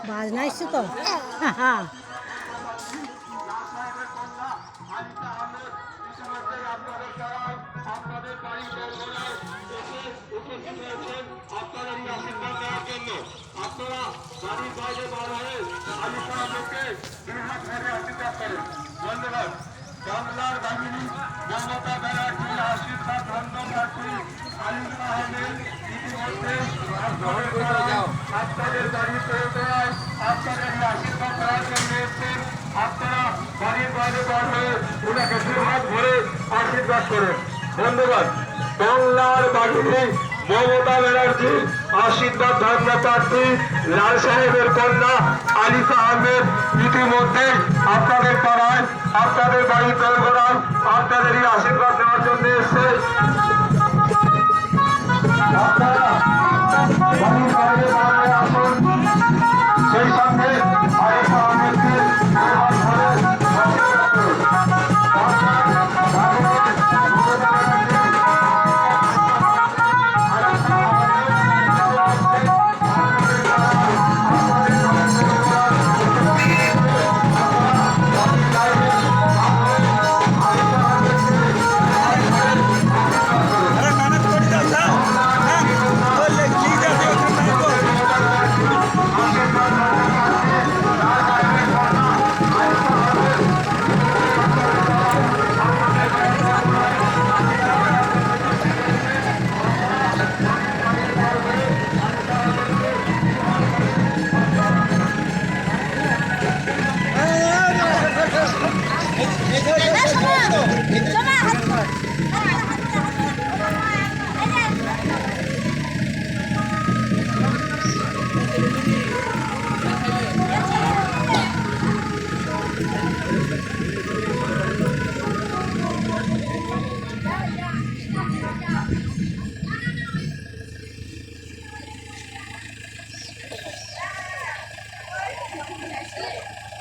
বাজনা এসছে তো হ্যাঁ আপনারা বাড়ির বাইরে বার হয়ে আলিশা লোককে দুই হাত ধরে আশীর্বাদ করেন। ধন্যবাদ। বাংলার বাহিনী মমতা ব্যানার্জির আশীর্বাদ ধন্যবাদী আলিশা আহমেদ ইতিমধ্যে আপনাদের বাড়ি পৌঁছায় আপনাদের আশীর্বাদ করার জন্য এসছেন। আপনারা বাড়ির বাইরে বার হয়ে ওনাকে দুই হাত ধরে আশীর্বাদ করেন। ধন্যবাদ। বাংলার বাহিনী মমতা ব্যানার্জি আশীর্বাদ ধর্ম প্রার্থী লাল সাহেবের কন্যা আলিশা আহমেদ ইতিমধ্যে আপনাদের পাড়ায় আপনাদের বাড়ি দোরগোড়ায় আপনাদেরই আশীর্বাদ দেওয়ার জন্য এসছে। আপনারা বাড়ির বাইরে বাইরে আসুন। সেই সঙ্গে আলিশা আহমেদকে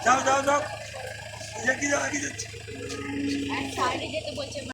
যাও যাও যাও কি যাচ্ছে